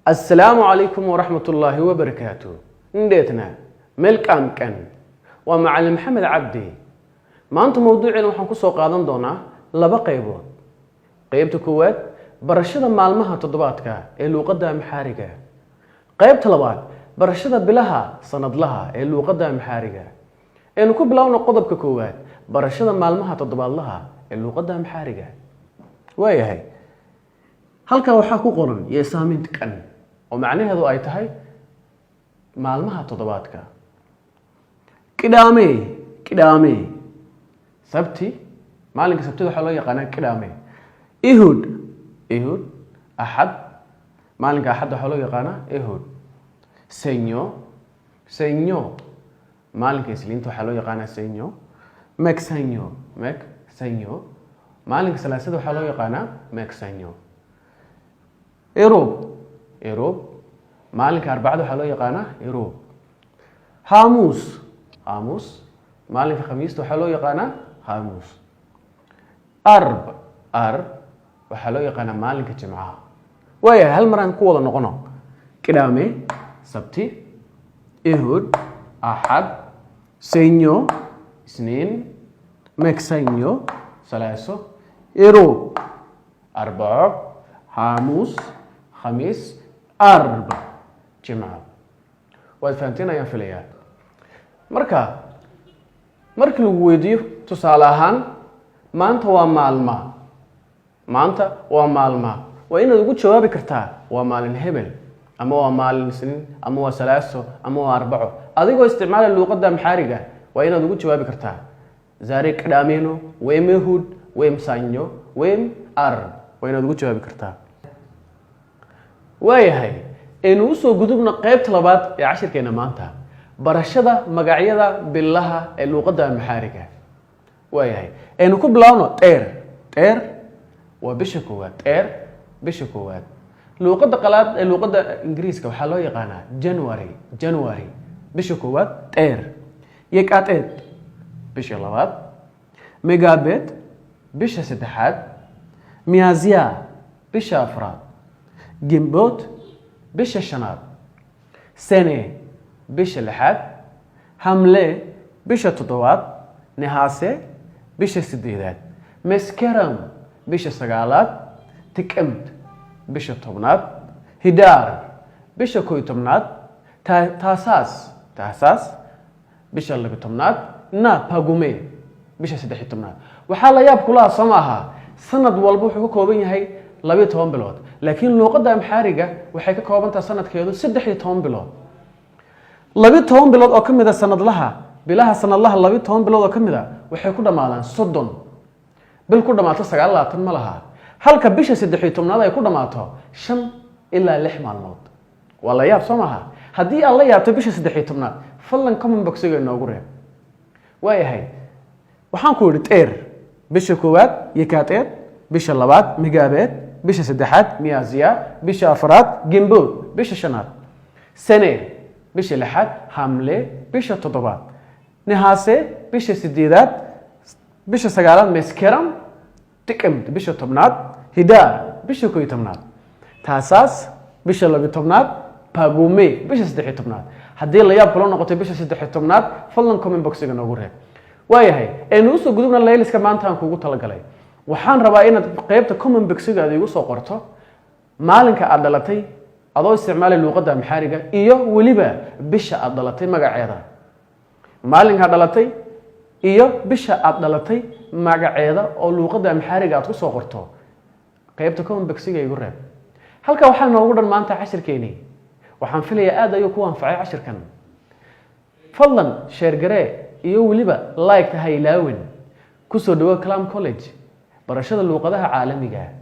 السلام عليكم ورحمة الله وبركاته. نديتنا ملكام كان ومعلم محمد عبدي. ما أنت موضوعنا وحنكون سوق قادم دونا لبا قيبود. قيبت كوات برشدة معلمها تضباطك اللي قدام حارقة. قيبت لبات برشدة بلها سند لها اللي قدام حارقة. إنه كبلاونا قضب كوات برشدة معلمها تضباط لها اللي قدام حارقة. وهي هي. halka waxaa ku qoran yeesaaminta kan oo macnaheedu ay tahay maalmaha toddobaadka qidaame sabti maalinka sabtida waxa loo yaqaan qidaame ihud ahad maalinka ahad waxa loo yaqaan ihud senyo maalinka isniinta waxa loo yaqaan senyo meksanyo maalinka salaasada waxa loo yaqaan meksanyo إيروب مالك أربعة وحلو يقانا إيروب هاموس مالك خميس وحلو يقانا هاموس أرب وحلو يقانا مالك جمعة ويا هل مرة نقول نقنا كلامي سبتي إيهود أحد سينيو اثنين مكسينيو ثلاثة إيروب أربعة هاموس خميس أربع جمعة وفهمتنا يا فليات مركا الويديو تصالحان ما أنت ومالما وإن يقول شبابي كرتا ومال الهبل أما ومال السنين أما وثلاثة أما وأربعة أذيكو استعمال اللي قدام حارقة وإن يقول شبابي كرتا زارك دامينو ويم يهود ويم سانيو ويم أرب وإن يقول شبابي كرتا waayahay aynu u soo gudubno qaybta labaad ee cashirkeena maanta barashada magacyada billaha ee luqadda maxaariga waayahay aynu ku bilaawno teer waa bisha koowaad luqadda qalaad ee luqadda ingiriiska waxa loo yaqaanaa January bisha koowaad teer yekaateed bisha labaad megaabet bisha saddexaad miyaziya bisha afraad جنبوت بش الشناب سنة بش اللحاد حملة بش التطوات نهاسة بش السديدات مسكرم بش السقالات تكمت بش الطبنات هدار بش كوي طبنات تاساس بش اللي بطبنات باقومي بش سدحي طبنات وحالا ياب كلها سماها سند والبوح كوبين هاي 12 bilood laakiin luqadda amxaariga waxay ka koobantaa sanadkeedu 13 bilood 12 bilood oo kamid ah sanadlaha bilaha sanadlaha 12 bilood oo kamid ah waxay ku dhamaadaan 30 bil ku dhamaato 29 ma laha halka bisha 13aad ay ku dhamaato 5 ilaa 6 maalmood wala yaab soomaha hadii aan la yaabto bisha 13aad fallan comment box-ga inoogu reeb waayahay waxaan ku yiri teer bisha koowaad yekaateed bisha labaad migaabet bisha saddexaad miyaziya bisha afraad gimbood bisha shanaad sane bisha lixaad hamle bisha toddobaad nihaase bisha sideedaad bisha sagaalaad meskeram tikimt bisha tobnaad hidaar bisha 11aad taasaas bisha 12aad pagume bisha 13aad haddii la yaab kula noqotay bisha 13aad fadlan comment box-ga noogu reeb waayahay aynu usoo gudubna layliska maanta aan kugu talagalay waxaan rabaa inaad qaybta comment box-ga igu soo qorto maalinka aad dhalatay adoo isticmaalay luqadda amxaariga iyo waliba bisha aad dhalatay magaceeda maalinka aad dhalatay iyo bisha aad dhalatay magaceeda oo luqadda amxaariga aad ku soo qorto qaybta comment box-ga igu reeb halka waxaan noogu dhan maanta cashirkeeni waxaan filayaa aad ayuu ku anfacay cashirkan fadlan share garee iyo waliba like ha ilaawin ku soo dhawo Kalam College barashada luqadaha caalamiga